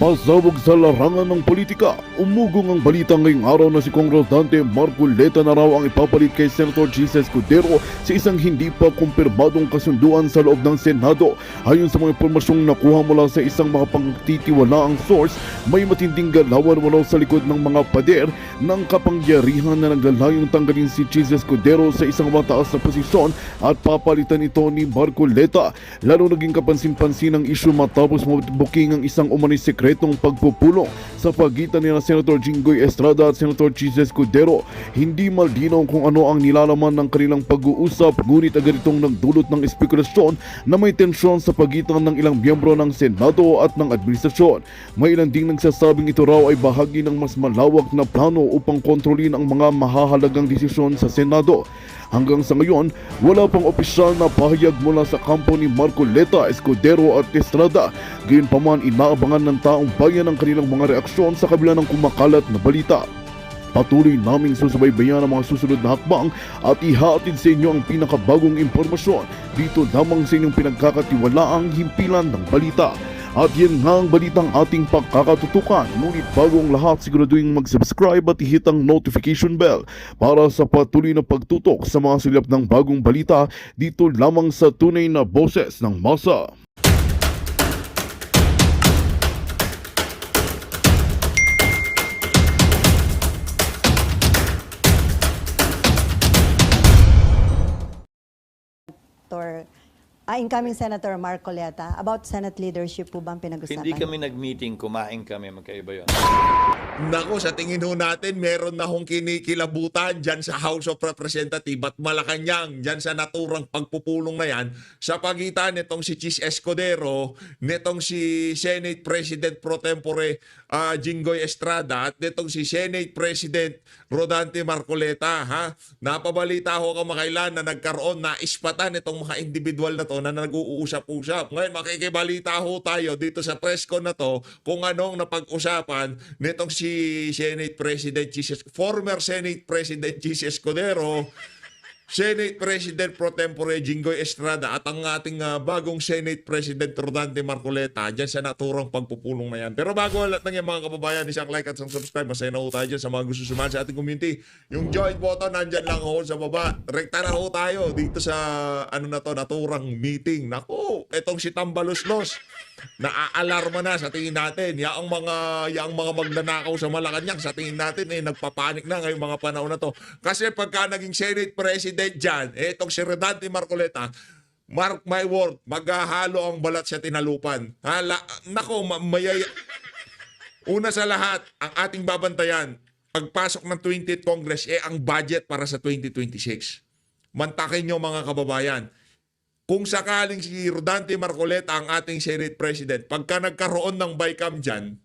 Pasabog sa larangan ng politika, umugong ang balita ngayong araw na si Kongresante Marcoleta na raw ang ipapalit kay Senator Jesus Escudero sa isang hindi pa kumpirmadong kasunduan sa loob ng Senado. Ayon sa mga impormasyong nakuha mula sa isang makapagtitiwalaang source, may matinding galawan mula sa likod ng mga pader ng kapangyarihan na naglalayong tanggalin si Jesus Escudero sa isang mataas na posisyon at papalitan ito ni Marcoleta. Lalo naging kapansin-pansin ang isyu matapos mabuking ang isang umano'y sekretong pagpupulong sa pagitan ni Senator Jinggoy Estrada at Senator Jesus Escudero. Hindi malinaw kung ano ang nilalaman ng kanilang pag-uusap, ngunit agad itong nagdulot ng espekulasyon na may tensyon sa pagitan ng ilang miyembro ng Senado at ng administrasyon. May ilan ding nagsasabing ito raw ay bahagi ng mas malawak na plano upang kontrolin ang mga mahahalagang desisyon sa Senado. Hanggang sa ngayon, wala pang opisyal na pahayag mula sa kampo ni Marcoleta, Escudero at Estrada. Gayunpaman, inaabangan ng taong bayan ang kanilang mga reaksyon sa kabila ng kumakalat na balita. Patuloy naming susubaybayan ang mga susunod na hakbang at ihatid sa inyo ang pinakabagong impormasyon dito lamang sa inyong pinagkakatiwalaang himpilan ng balita. At yan nga ang balitang ating pagkakatutukan. Ngunit bago ang lahat, siguraduhin mag-subscribe at i-hit ang notification bell para sa patuloy na pagtutok sa mga silap ng bagong balita dito lamang sa tunay na boses ng masa. Incoming Senator Marcoleta, about Senate leadership po bang pinag-usapan? Hindi kami nag-meeting, kumain kami, magkaiba yun. Nako, sa tingin ho natin, meron na hong kinikilabutan dyan sa House of Representatives at Malacanang, dyan sa naturang pagpupulong na yan, sa pagitan nitong si Chis Escudero, nitong si Senate President Pro Tempore Jinggoy Estrada, at nitong si Senate President Rodante Marcoleta. Ha? Napabalita ho kamakailan na nagkaroon na ispatan itong mga individual na to na nag-uusap-usap. Ngayon, makikibalita ho tayo dito sa press con na to kung anong napag-usapan nitong si Senate President former Senate President Jesus Escudero, Senate President Pro Tempore Jinggoy Estrada at ang ating bagong Senate President Rodante Marcoleta dyan sa naturang pagpupulong na yan. Pero bago lahat ng yan mga kababayan, isang like at isang subscribe. Masaya na ho tayo dyan sa mga gusto sumali sa ating community. Yung join button nandyan lang ho sa baba. Rekta na ho tayo dito sa naturang meeting. Naku, etong si Tambaloslos. Naaalarma na sa tingin natin. Yang mga magnanakaw sa Malacanang sa tingin natin nagpapanik na ngayong mga panahon na to. Kasi pagka naging Senate President dyan, etong si Rodante Marcoleta, mark my word, maghahalo ang balat sa tinalupan. Una sa lahat, ang ating babantayan, pagpasok ng 20th Congress, ang budget para sa 2026. Mantakin nyo mga kababayan. Kung sakaling si Rodante Marcoleta ang ating Senate President, pagka nagkaroon ng BICAM dyan,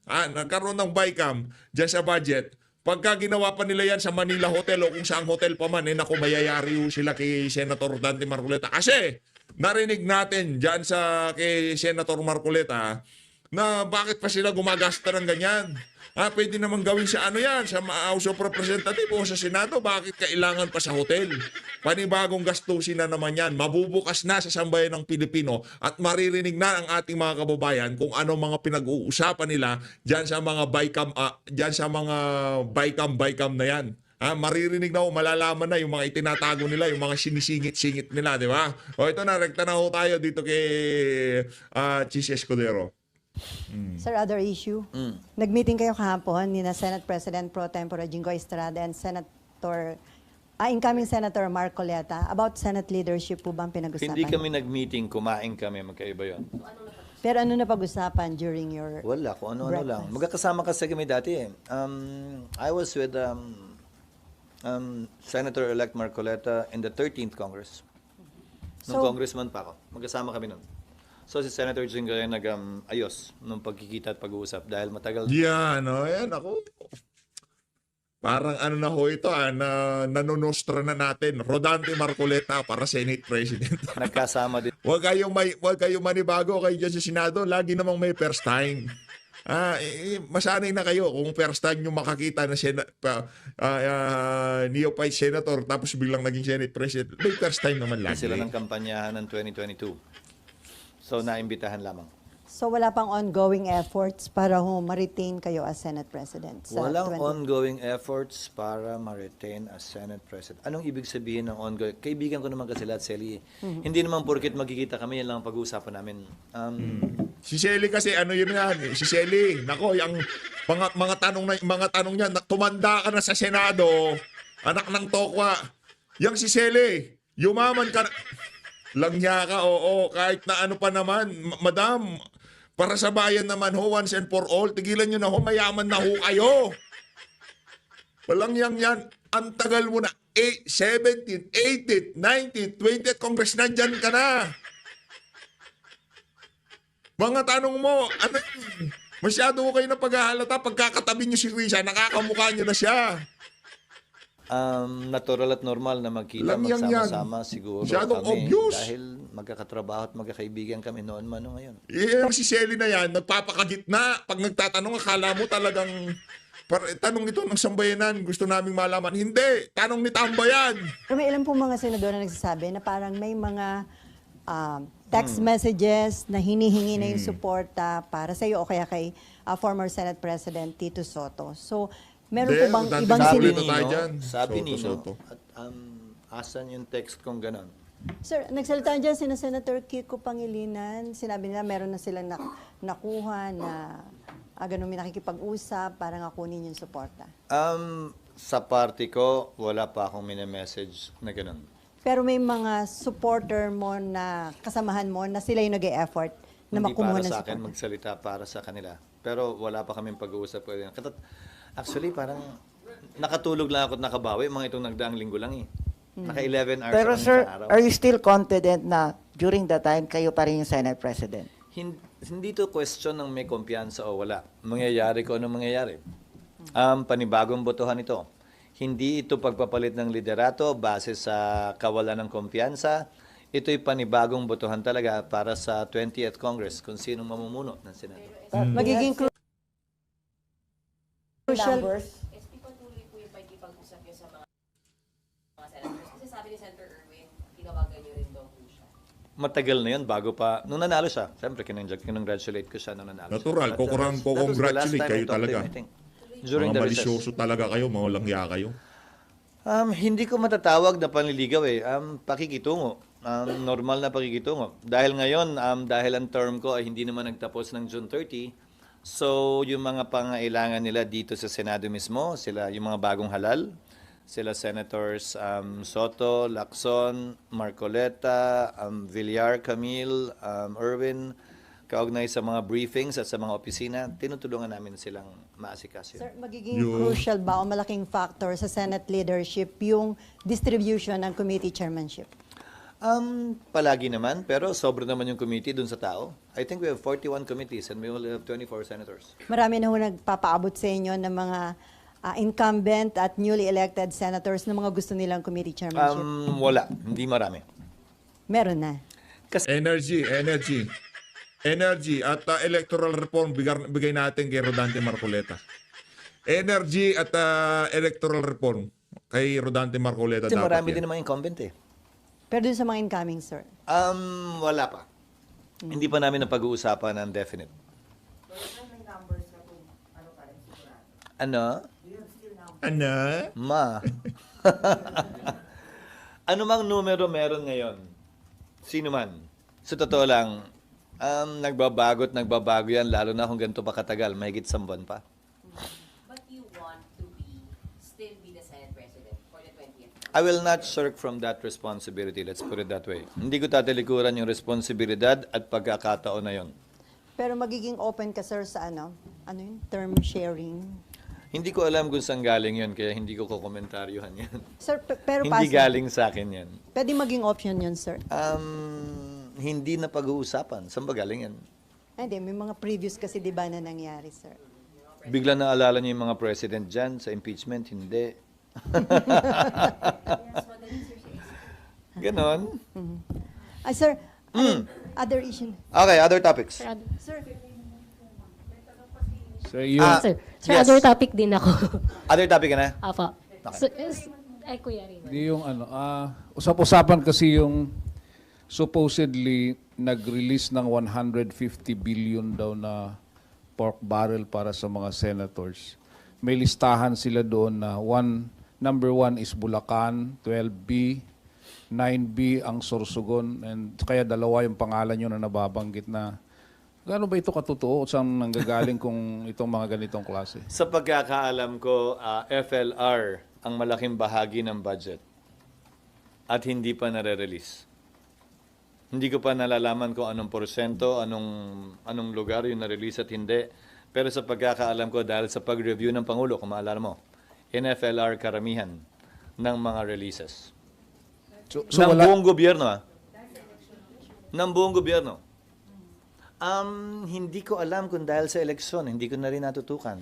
sa budget, pagka ginawa pa nila yan sa Manila Hotel o kung saang hotel pa man, naku, mayayari sila kay Senator Rodante Marcoleta. Kasi narinig natin dyan kay Senator Marcoleta na bakit pa sila gumagasta ng ganyan. Pwede naman gawin sa sa House of Representatives o sa Senado. Bakit kailangan pa sa hotel? Panibagong gastusin na naman yan. Mabubukas na sa sambayan ng Pilipino at maririnig na ang ating mga kababayan kung ano mga pinag-uusapan nila dyan sa mga BICAM na yan. Maririnig na malalaman na yung mga itinatago nila, yung mga sinisingit-singit nila, di ba? O ito na, rekta na ho tayo dito kay Chis Escudero. Sir, other issue. Nag-meeting kayo kahapon ni Senate President Pro Tempore Jinggoy Estrada and incoming Senator Marcoleta, about Senate leadership po bang pinag-usapan? Hindi kami nag-meeting, kumain kami, magkaiba yun. Pero ano na pag-usapan during your Wala, kung ano-ano breakfast? lang. Magkakasama kasi kami dati I was with Senator-elect Marcoleta in the 13th Congress. Nung congressman pa ako. Magkasama kami nun. So si Senator Jinggoy nag-ayos nung pagkikita at pag-uusap dahil matagal. Yan, ako. Parang na ho ito, nanonostra na natin. Rodante Marcoleta para Senate President. Nagkasama din. Huwag kayong manibago kayo dyan sa Senado. Lagi namang may first time. Masanay na kayo kung first time nyo makakita na neophyte senator tapos biglang naging Senate President. May first time naman lagi. Sila ng kampanyahan ng 2022. So naimbitahan lamang. So wala pang ongoing efforts para ma-retain kayo as Senate President sa Walang 20 ongoing efforts para ma-retain as Senate President. Anong ibig sabihin ng ongoing? Kaibigan ko naman kasi lahat, Selly. Hindi naman porket magkikita kami, yan lang ang pag-uusapan namin. Si Shelly kasi ano yun yan, si Shelly, nako, yung mga tanong niya, tumanda ka na sa Senado, anak ng tokwa. Yang si Shelly, yumaman ka lang niya ka, oo, kahit na ano pa naman, madam, para sa bayan naman ho, once and for all, tigilan nyo na ho, mayaman na ho kayo. Walang yan. Ang tagal mo na. 17, 18, 19, 20th Congress, nandyan ka na. Mga tanong mo, ano yun? Masyado ko kayo na paghahalata. Pagkakatabi nyo si Risa, nakakamukha nyo na siya. Natural at normal na magkita, Lang yan magsama-sama siguro Masyadong kami. obvious. Dahil magkakatrabaho at magkakaibigan kami noon man o ngayon. Yung si Shelly na yan, nagpapakagitna. Pag nagtatanong, akala mo talagang tanong ito ng sambayanan, gusto naming malaman. Hindi, tanong ni Tambayan. Pero may ilan po mga senador na nagsasabi na parang may mga text messages na hinihingi na yung suporta para sa iyo o kaya kay former Senate President Tito Soto. So, meron po bang Hindi, ibang Sabi sino? Nino, tayo dyan. Sabi Soto, Nino, Soto. at asan yung text kong ganon? Sir, nagsalita dyan sina Senator Kiko Pangilinan. Sinabi nila meron na silang nakuha na ganun may nakikipag-usap para nga kunin yung suporta. Sa party ko, wala pa akong mini-message na ganon. Pero may mga supporter mo na kasamahan mo na sila yung nag-e-effort na Hindi makumuha para ng sa akin, suporta. magsalita para sa kanila. Pero wala pa kaming pag-uusap. Actually, parang nakatulog lang ako at nakabawi. Mga itong nagdaang linggo lang eh. Naka-11 hours Pero ako sir, sa araw. are you still confident na during that time kayo pa rin yung Senate President? Hindi to question ng may kumpiyansa o wala. Mangyayari ko anong mangyayari. Panibagong botohan ito. Hindi ito pagpapalit ng liderato base sa kawalan ng kumpiyansa. Ito'y panibagong botohan talaga para sa 20th Congress kung sino mamumuno ng Senado. Magiging crucial. SP patuloy po yung pagkipag-usap niyo sa mga senators. Kasi sabi ni Senator Erwin, tinawagan niyo rin daw po siya. Matagal na yun bago pa, nung nanalo siya, siyempre kinongratulate ko siya nung nanalo Natural, siya. But that was the congratulate last time kayo I talked to talaga. him, I think. During Mga the recess. malisyoso talaga kayo, mga langya kayo. Hindi ko matatawag na panliligaw eh. Pakikitungo. Normal na pakikitungo. Dahil ngayon, dahil ang term ko ay hindi naman nagtapos ng June 30, so yung mga pangailangan nila dito sa Senado mismo, sila yung mga bagong halal, sila Senators Soto, Lacson, Marcoleta, Villar, Camille, Erwin, kaugnay sa mga briefings at sa mga opisina, tinutulungan namin silang maasikaso. Sir, magiging crucial ba o malaking factor sa Senate leadership yung distribution ng committee chairmanship? Palagi naman, pero sobra naman yung committee dun sa tao. I think we have 41 committees and we only have 24 senators. Marami na ho nagpapaabot sa inyo ng mga incumbent at newly elected senators na mga gusto nilang committee chairmanship. Wala, hindi marami. Meron na. Energy at electoral reform bigay natin kay Rodante Marcoleta. Energy at electoral reform kay Rodante Marcoleta Kasi dapat marami yan. din naman incumbent eh. Pero dun sa mga incoming, sir. Wala pa. Hindi pa namin napag-uusapan ng definite. Ano? Ano? Ma. Ano mang numero meron ngayon? Sino man? Sa totoo lang, nagbabago yan, lalo na kung ganito pa katagal, mahigit 1 buwan pa. But you want to still be the Senate President for the 20th. I will not shirk from that responsibility, let's put it that way. Hindi ko tatalikuran yung responsibilidad at pagkakataon na yon. Pero magiging open ka, sir, sa ano yun? Term sharing. Hindi ko alam kung saan galing yon, kaya hindi ko kokomentaryuhan yan. Sir, pero Hindi pass. galing sa akin yan. Pwede maging option yun, sir. Hindi na pag-uusapan. Saan ba galing yan? Hindi, may mga previous kasi di ba na nangyari, sir. Bigla naalala niyo yung mga president dyan sa impeachment? Hindi. Ganon. Sir, other issue. Okay, other topics. Sir, So, yun. Sir, yes. other topic din ako. Other topic ka na? Apo. So, ay, Kuya Raymond. Di yung usap-usapan kasi yung supposedly nag-release ng 150 billion daw na pork barrel para sa mga senators. May listahan sila doon na number 1 is Bulacan, 12B, 9B ang Sorsogon, and kaya dalawa yung pangalan nyo na nababanggit na gaano ba ito katotoo? Saan nanggagaling kung itong mga ganitong klase? Sa pagkakaalam ko, FLR ang malaking bahagi ng budget at hindi pa nare-release. Hindi ko pa nalalaman kung anong porsyento, anong lugar yung na-release at hindi. Pero sa pagkakaalam ko, dahil sa pag-review ng Pangulo, kung maalala mo, NFLR karamihan ng mga releases. Ng buong gobyerno, Ng buong gobyerno. Hindi ko alam kung dahil sa eleksyon, hindi ko na rin natutukan.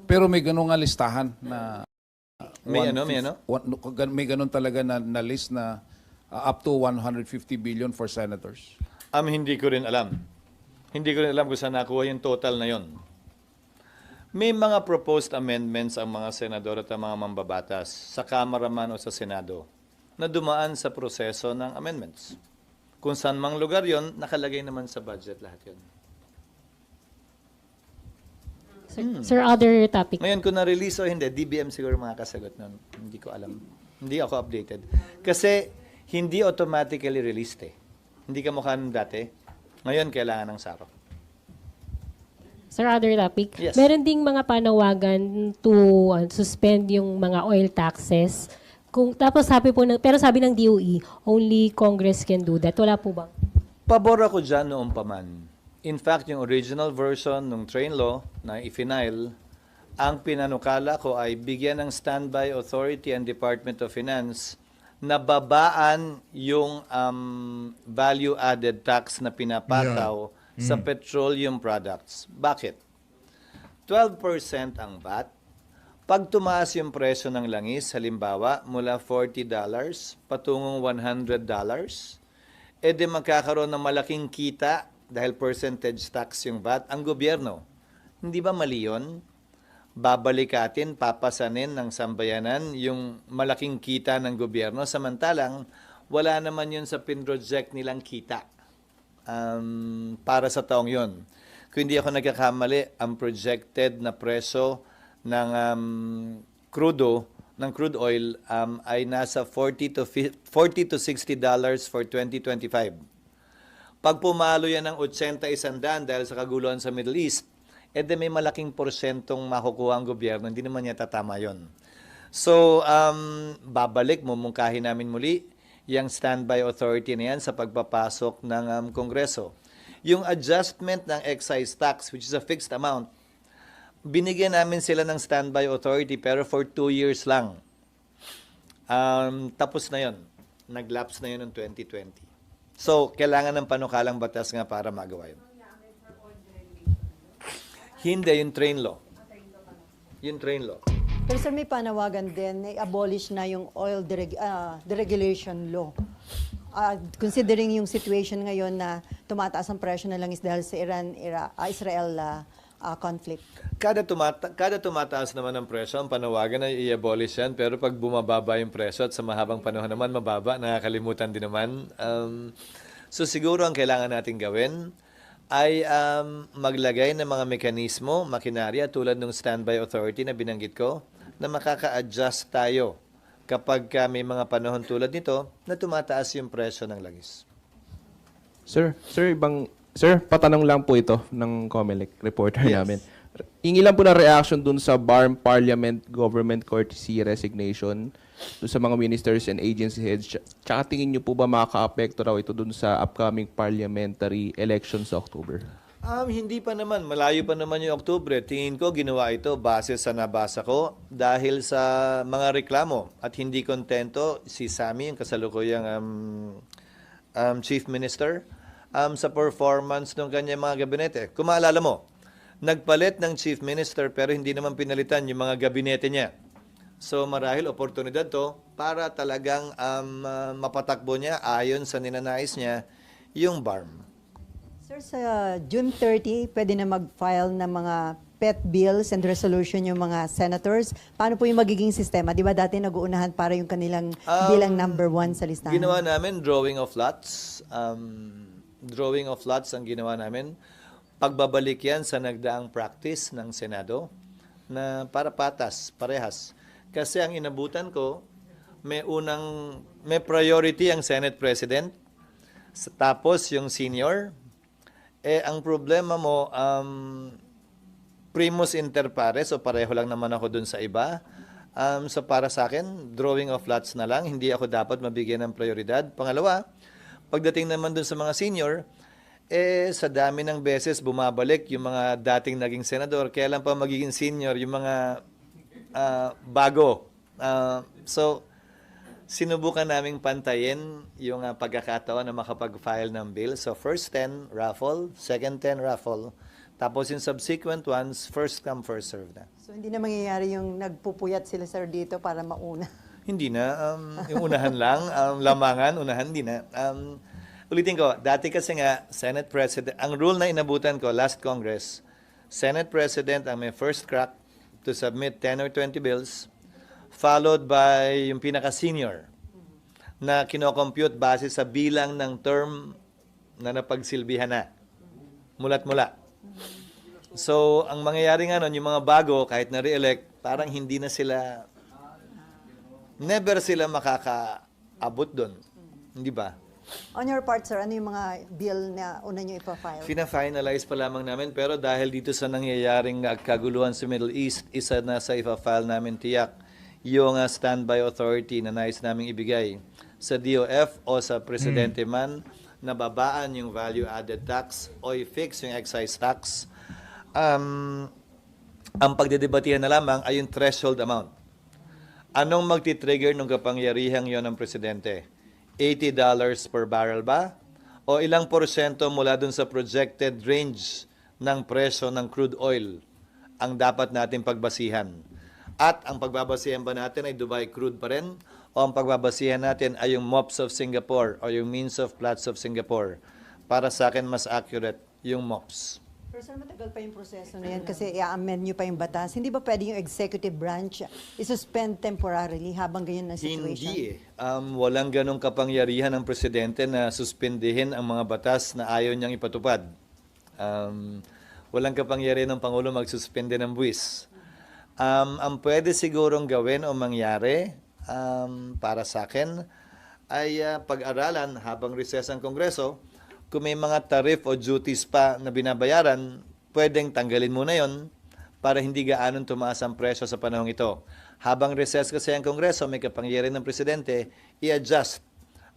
Pero may ganun nga listahan na May 150 may ganun talaga na list na up to 150 billion for senators. Hindi ko rin alam. Hindi ko rin alam kung saan nakuha yung total na yon. May mga proposed amendments ang mga senador at ang mga mambabatas sa Kamara man o sa Senado na dumaan sa proseso ng amendments. Kung saan mang lugar yon, nakalagay naman sa budget lahat yon. Sir, other topic. Ngayon, kung na-release o hindi, DBM siguro makakasagot nun. Hindi ko alam. Hindi ako updated. Kasi hindi automatically released eh. Hindi ka mukha nung dati. Ngayon, kailangan ng SARO. Sir, other topic. Yes. Meron ding mga panawagan to suspend yung mga oil taxes. Tapos pero sabi ng DOE, only Congress can do that. Wala po bang? Pabor ako dyan noong paman. In fact, yung original version ng train law na i-final, ang pinanukala ko ay bigyan ng standby authority and Department of Finance na babaan yung value-added tax na pinapataw sa petroleum products. Bakit? 12% ang VAT. Pag tumaas yung presyo ng langis, halimbawa, mula $40 patungong $100, edi magkakaroon ng malaking kita dahil percentage tax yung VAT, ang gobyerno. Hindi ba mali yun? Babalikatin, papasanin ng sambayanan yung malaking kita ng gobyerno, samantalang wala naman yun sa pinroject nilang kita para sa taong yun. Kung hindi ako nagkakamali, ang projected na presyo ng crude oil ay nasa $40 to $60 for 2025. Pag pumalo yan ng 80-100 dahil sa kaguluhan sa Middle East, edi may malaking porsyentong makukuha ang gobyerno, hindi naman niya tatama yon. So, babalik, mumungkahin namin muli yung standby authority na yan sa pagpapasok ng Kongreso. Yung adjustment ng excise tax, which is a fixed amount, binigyan namin sila ng standby authority pero for 2 years lang. Tapos na yon. Nag-lapse na yun ng 2020. So, kailangan ng panukalang batas nga para magawa yun. Hindi, yung train law. Yung train law. Pero sir, may panawagan din, i-abolish na yung oil deregulation law. Considering yung situation ngayon na tumataas ang presyo ng langis dahil sa Israel conflict. Kada tumataas naman ang presyo, ang panawagan ay i-abolish yan, pero pag bumababa yung presyo at sa mahabang panahon naman mababa, nakakalimutan din naman. So siguro ang kailangan natin gawin ay maglagay ng mga mekanismo, makinarya tulad ng standby authority na binanggit ko, na makaka-adjust tayo kapag may mga panahon tulad nito na tumataas yung presyo ng langis. Sir, patanong lang po ito ng COMELEC reporter namin. Hingi lang po ng reaction dun sa BARM Parliament Government Courtesy Resignation dun sa mga ministers and agency heads. Tsaka tingin niyo po ba makaka-apekto raw ito dun sa upcoming parliamentary elections sa October? Hindi pa naman. Malayo pa naman yung Oktubre. Tingin ko ginawa ito base sa nabasa ko dahil sa mga reklamo at hindi kontento si Sammy, yung kasalukuyang Chief Minister, sa performance ng kanyang mga gabinete. Kung maalala mo, nagpalit ng Chief Minister pero hindi naman pinalitan yung mga gabinete niya. So marahil oportunidad to para talagang mapatakbo niya ayon sa ninanais niya yung BARM. Sir, sa June 30, pwede na mag-file ng mga pet bills and resolution yung mga senators? Paano po yung magiging sistema? Di ba dati nag-uunahan para yung kanilang bilang number 1 sa listahan? Ginawa namin drawing of lots. Drawing of lots ang ginawa namin. Pagbabalik yan sa nagdaang practice ng Senado na para patas, parehas. Kasi ang inabutan ko, may priority ang Senate President, tapos yung senior. Ang problema mo, primus inter pares, so pareho lang naman ako dun sa iba. So para sa akin, drawing of lots na lang, hindi ako dapat mabigyan ng prioridad. Pangalawa, pagdating naman dun sa mga senior, sa dami ng beses bumabalik yung mga dating naging senador, kailan pa magiging senior yung mga bago. So, sinubukan naming pantayin yung pagkakataon na makapag-file ng bill. So, first 10, raffle. Second 10, raffle. Tapos yung subsequent ones, first come, first serve na. So hindi na mangyayari yung nagpupuyat sila sir dito para mauna. Hindi na. Yung unahan lang. Lamangan, unahan, hindi na. Ulitin ko, dati kasi nga, Senate President, ang rule na inabutan ko last Congress, Senate President ang may first crack to submit 10 or 20 bills, followed by yung pinaka-senior na kinocompute base sa bilang ng term na napagsilbihan na. Mula't mula. So, ang mangyayari nga nun, yung mga bago, kahit na re-elect, parang hindi na sila, never sila makakaabot doon. Hindi ba? On your part, sir, ano yung mga bill na una nyo ipa-file? Fina-finalize pa lamang namin, pero dahil dito sa nangyayaring kaguluhan sa Middle East, isa na sa ipa-file namin tiyak yung standby authority na nais naming ibigay sa DOF o sa presidente man na babaan yung value-added tax o i-fix yung excise tax. Ang pagdedebatihan na lamang ay yung threshold amount. Anong magti-trigger ng kapangyarihang yon ng presidente? $80 per barrel ba? O ilang porsyento mula dun sa projected range ng presyo ng crude oil ang dapat natin pagbasihan? At ang pagbabasihan ba natin ay Dubai crude pa rin? O ang pagbabasihan natin ay yung MOPS of Singapore o yung Means of Platts of Singapore? Para sa akin, mas accurate yung MOPS. Pero sir, matagal pa yung proseso na yan kasi i-amend nyo pa yung batas. Hindi ba pwede yung executive branch isuspend temporarily habang ganyan na situation? Hindi walang ganong kapangyarihan ng presidente na suspindihin ang mga batas na ayaw niyang ipatupad. Walang kapangyarihan ng Pangulo magsuspende ng buwis. Ang pwede sigurong gawin o mangyari para sa akin ay pag-aralan habang recess ang Kongreso. Kung may mga tariff o duties pa na binabayaran, pwedeng tanggalin muna yon para hindi gaanong tumaas ang presyo sa panahong ito. Habang recess kasi ang Kongreso, may kapangyarihan ng Presidente, i-adjust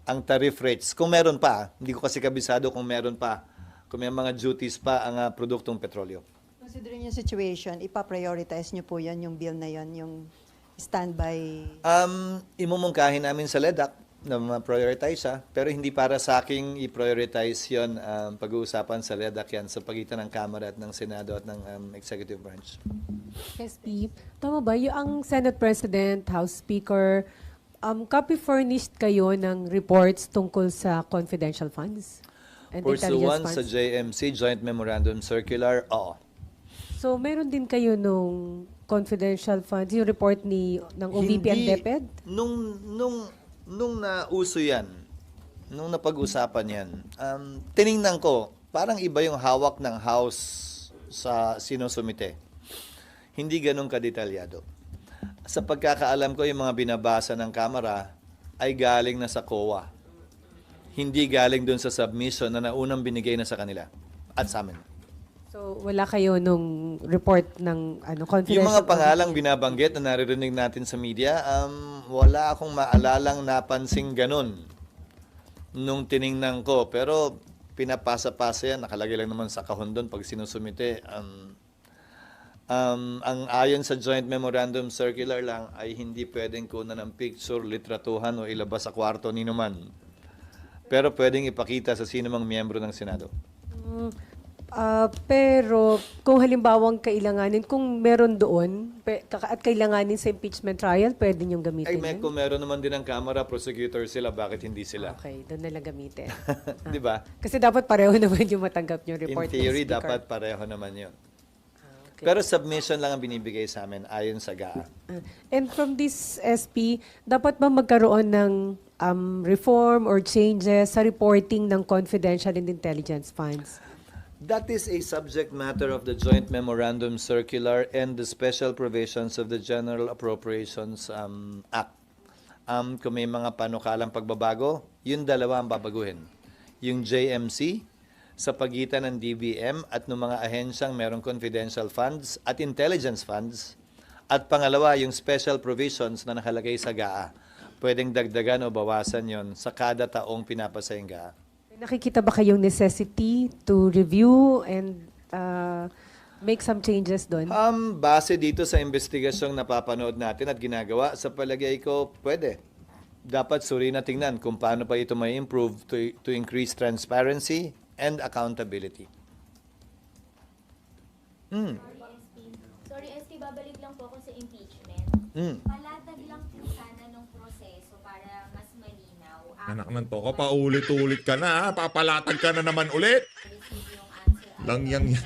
ang tariff rates. Kung meron pa, hindi ko kasi kabisado kung meron pa, kung may mga duties pa ang produktong petrolyo. Considering yung situation, ipa-prioritize nyo po yan, yung bill na yon, yung standby. Imumungkahin namin sa LEDAC na ma-prioritize pero hindi para sa aking i-prioritize yon. Pag-uusapan sa LEDAC yan sa pagitan ng Kamara at ng Senado at ng Executive Branch. SP, tama ba? Yung ang Senate President, House Speaker, copy furnished kayo ng reports tungkol sa confidential funds? And Pursuant intelligence sa funds? JMC, Joint Memorandum Circular, oo. So, meron din kayo nung confidential funds, yung report ng OVP and DepEd? Nung nauso yan, nung napag-usapan yan, tiningnan ko, parang iba yung hawak ng House sa sinusumite. Hindi ganun kadetalyado. Sa pagkakaalam ko, yung mga binabasa ng Kamara ay galing na sa COA. Hindi galing dun sa submission na naunang binigay na sa kanila at sa amin. So, wala kayo nung report ng confidential Yung mga pangalang binabanggit na naririnig natin sa media, wala akong maalalang napansing ganun nung tiningnan ko. Pero pinapasa-pasa yan, nakalagay lang naman sa kahon doon pag sinusumite. Ang ayon sa Joint Memorandum Circular lang ay hindi pwedeng kunan ng picture, litratuhan o ilabas sa kwarto ni numan. Pero pwedeng ipakita sa sino mang miyembro ng Senado. Pero kung halimbawang kailanganin, kung meron doon at kailanganin sa impeachment trial, pwede niyong gamitin yun? Kung meron naman din ang Kamara, prosecutor sila, bakit hindi sila? Okay, doon nalang gamitin. Di ba? Kasi dapat pareho naman yung matanggap yung report In theory, ng Speaker. dapat pareho naman yun. Pero submission lang ang binibigay sa amin ayon sa GAA. And from this SP, dapat ba magkaroon ng reform or changes sa reporting ng confidential and intelligence funds? That is a subject matter of the Joint Memorandum Circular and the special provisions of the General Appropriations Act. Kung may mga panukalang pagbabago, yung dalawa ang babaguhin. Yung JMC sa pagitan ng DBM at ng mga ahensyang merong confidential funds at intelligence funds. At pangalawa, yung special provisions na nakalagay sa GAA. Pwedeng dagdagan o bawasan yon sa kada taong pinapasa yung GAA. Nakikita ba kayong necessity to review and make some changes doon? Base dito sa investigasyong napapanood natin at ginagawa, sa palagay ko, pwede. Dapat suri na tingnan kung paano pa ito may improve to increase transparency and accountability. Sorry, SP, babalik lang po ako sa impeachment. Palatag lang po sana nung proseso para mas malinaw. Anak ng toko, paulit-ulit ka na, ha? Papalatag ka na naman ulit. Receive yung answer Lang yan. and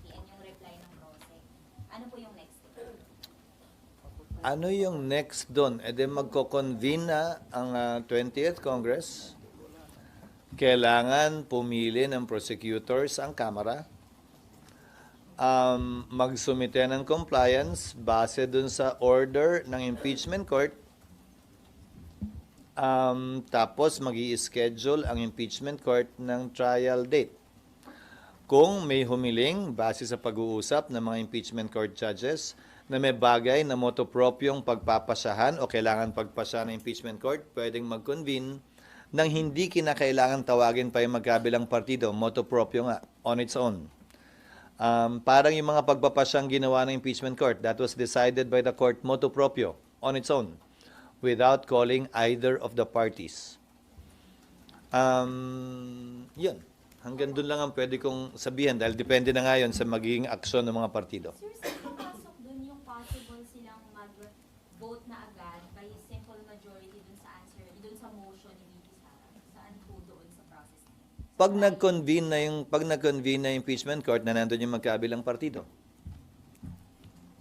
yung reply ng process. Ano po yung next step? Ano yung next doon? E de magko-convene na ang 20th Congress. Kailangan pumili ng prosecutors ang Kamara. Magsumite ng compliance base dun sa order ng impeachment court. Tapos mag-i-schedule ang impeachment court ng trial date. Kung may humiling base sa pag-uusap ng mga impeachment court judges na may bagay na motopropyong pagpapasyahan o kailangan pagpasya ng impeachment court, pwedeng mag-convene nang hindi kinakailangan tawagin pa yung magkabilang partido, motopropyo nga, on its own. Parang yung mga pagpapasyang ginawa ng impeachment court, that was decided by the court motopropyo, on its own, without calling either of the parties. Yun. Hanggang dun lang ang pwede kong sabihin dahil depende na nga yun sa magiging aksyon ng mga partido. Sir, saan papasok dun yung possible silang mag-vote na agad by simple majority dun sa answer, dun sa motion ni VP Sara? Saan po doon sa process? Pag nag-convene na yung impeachment court na nandun yung magkabilang partido.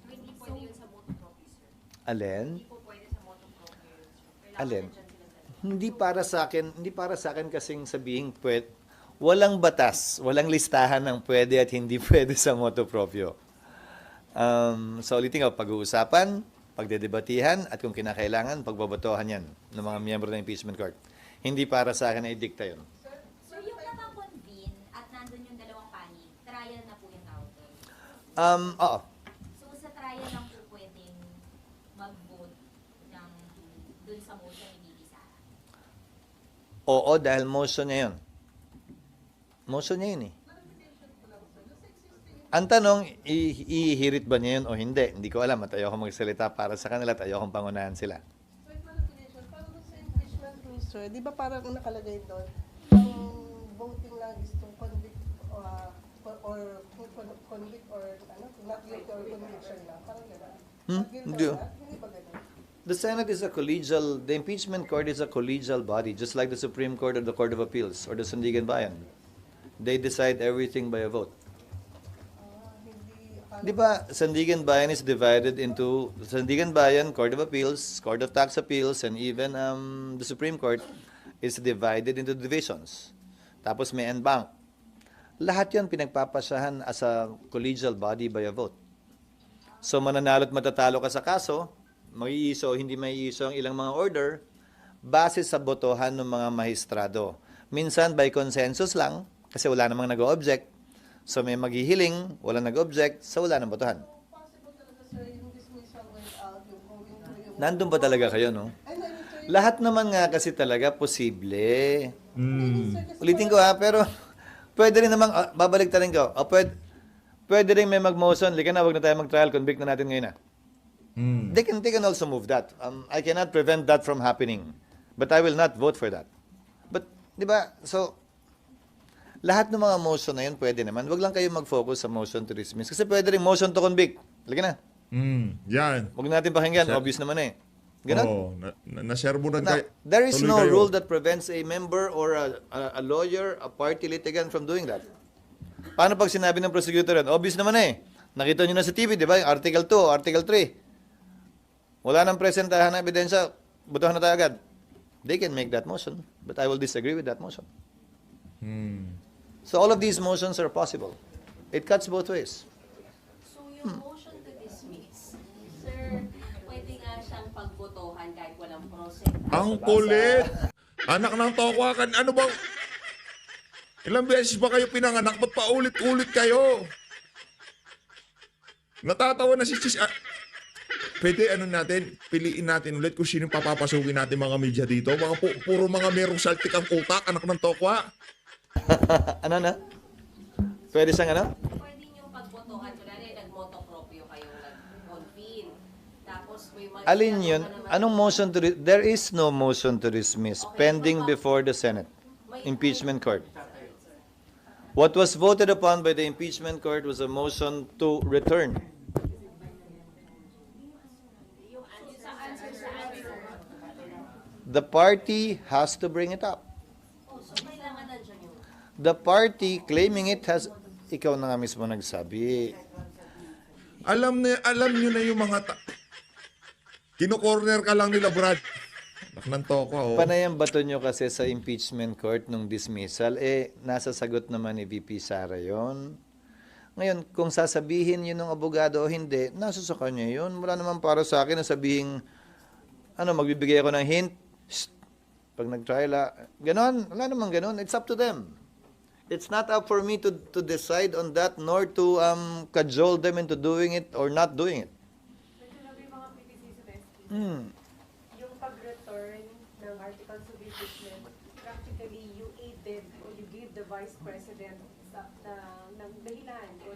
So, hindi pwede yun sa motu proprio, sir. Alin? Hindi po pwede sa motu proprio yun, sir. Kailangan Alin? nandyan sila sa Hindi para sa akin kasing sabihin walang batas, walang listahan ng pwede at hindi pwede sa motu proprio. So ulitin ko, pag-uusapan, pagdedebatihan, at kung kinakailangan, pagbabotohan yan ng mga miyembro ng impeachment court. Hindi para sa akin na i-dicta yun. Sir, yung nakakonvene at nandun yung dalawang panig, trial na po yung tawag doon. Oo. So sa trial lang po pwedeng mag-vote ng dun sa motion ni VP Sara. Oo, dahil motion niya yun. Motion niya yun eh. Ang tanong, ihirit ba niya yun o hindi? Hindi ko alam at ayoko magsalita para sa kanila at ayokong pangunahan sila. Parang sa impeachment rules, sir, di ba parang nakalagay doon, ang voting lang is to convict or not guilty or conviction lang. Parang gano'n. Hindi. Hindi ba gano'n? The Senate is the impeachment court is a collegial body, just like the Supreme Court or the Court of Appeals or the Sandigan Bayan. They decide everything by a vote. Di ba, Sandigan Bayan is divided into Sandigan Bayan, Court of Appeals, Court of Tax Appeals, and even the Supreme Court is divided into divisions. Tapos may en banc. Lahat yan pinagpapasyahan as a collegial body by a vote. So mananalo at matatalo ka sa kaso, maiiso o hindi maiiso ang ilang mga order, base sa botohan ng mga mahistrado. Minsan by consensus lang, kasi wala namang nag-o-object. So may maghihiling, wala nag-object, so wala nang botohan. Possible talaga, sir, yung dismissal without yung going through yung... Nandun ba talaga kayo, no? Lahat naman nga kasi talaga posible. Ulitin ko ha, pero pwede rin namang, babalik ta rin ko, pwede rin may mag-motion, lika na, wag na tayo mag-trial, convict na natin ngayon na. They can also move that. I cannot prevent that from happening. But I will not vote for that. But, di ba, so, lahat ng mga motion na yun pwede naman. Wag lang kayo mag-focus sa motion to dismiss. Kasi pwede rin motion to convict. Lagi na. Yan. Huwag natin pakinggan. Obvious naman eh. Ganun? Oo, na-share mo na Now, kayo. there is Tuloy no kayo. rule that prevents a member or a lawyer, a party litigant from doing that. Paano pag sinabi ng prosecutor yun? Obvious naman eh. Nakita nyo na sa TV, di ba? Yung Article 2, Article 3. Wala nang presentahan na ebidensya, butuhan na tayo agad. They can make that motion, but I will disagree with that motion. So all of these motions are possible. It cuts both ways. So yung motion to dismiss, sir, pwede nga siyang pagbotohan kahit walang process. Ang kulit! Anak ng tokwakan, ano bang... Ilang beses ba kayo pinanganak? Ba't paulit-ulit kayo? Natatawa na si Chis... Pwede natin, piliin natin ulit kung sino papapasukin natin mga media dito. Puro mga merong saltik ang utak, anak ng tokwa. Ano na? Pwede siyang ano? Pwede niyong pagbotohan, kunwari nag-motopropyo kayong nag-convene. Tapos may mga... Alin yun? Anong motion to dismiss? There is no motion to dismiss pending before the Senate. Impeachment court. What was voted upon by the impeachment court was a motion to return. The party has to bring it up. So kailangan nandiyan yung... The party claiming it has... Ikaw na nga mismo nagsabi. Alam nyo na yung mga... Kino-corner ka lang nila, Brad. Anak ng tokwa, oh. Panay ang bato nyo kasi sa impeachment court nung dismissal, nasa sagot naman ni VP Sara yon. Ngayon, kung sasabihin yun ng abogado o hindi, nasa sa kanya yun. Wala naman para sa akin na sabihin, magbibigay ako ng hint, shh, pag nag-trial, ganon, wala naman ganon. It's up to them. It's not up for me to decide on that, nor to cajole them into doing it or not doing it. Yung pag-return ng articles of impeachment, practically you aided or you gave the Vice President ng dahilan o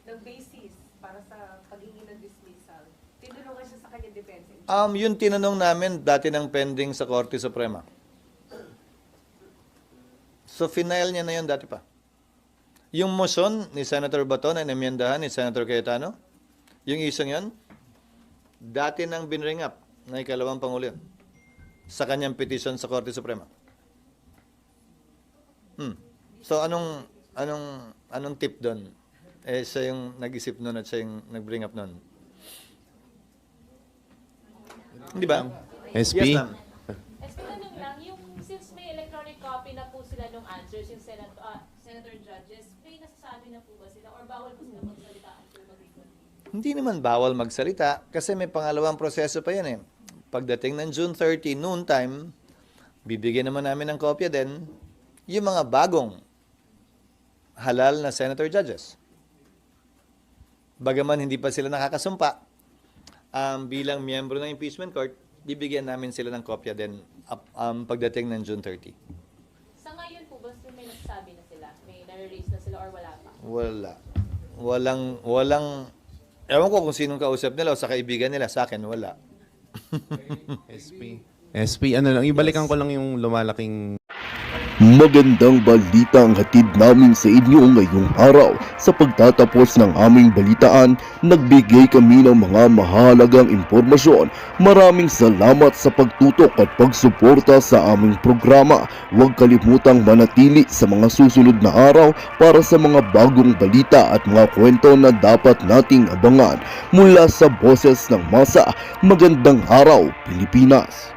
ng basis para sa paghingi ng dismissal. Tinulungan siya sa kanyang defense. Yung tinanong namin dati ng pending sa Korte Suprema. So, final niya na yun dati pa. Yung motion ni Senator Bato na inamyendahan ni Senator Cayetano, yung isang yun, dati nang binring up na ikalawang Pangulo yun, sa kanyang petition sa Korte Suprema. So, anong tip doon? Siya yung nag-isip nun at siya yung nag-bring up nun. Hindi ba? SP? Yes, ma'am. Tanong lang, yung since may electronic copy na po sila ng answers, yung senator judges, may nasasabi na po ba sila or bawal po sila magsalita after mag-reconvene? Hindi naman bawal magsalita kasi may pangalawang proseso pa yan Pagdating ng June 30, noon time, bibigyan naman namin ng kopya din yung mga bagong halal na senator judges. Bagaman hindi pa sila nakakasumpa, bilang miyembro ng impeachment court, bibigyan namin sila ng kopya din pagdating ng June 30. Sa ngayon po ba may nagsabi na sila? May na-release na sila or wala pa? Wala. Walang, ewan ko kung sinong kausap nila o sa kaibigan nila. Sa akin, wala. SP, ibalikan ko lang yung lumalaking... Magandang balita ang hatid namin sa inyo ngayong araw. Sa pagtatapos ng aming balitaan, nagbigay kami ng mga mahalagang impormasyon. Maraming salamat sa pagtutok at pagsuporta sa aming programa. Huwag kalimutang manatili sa mga susunod na araw para sa mga bagong balita at mga kwento na dapat nating abangan. Mula sa Boses ng Masa, magandang araw, Pilipinas!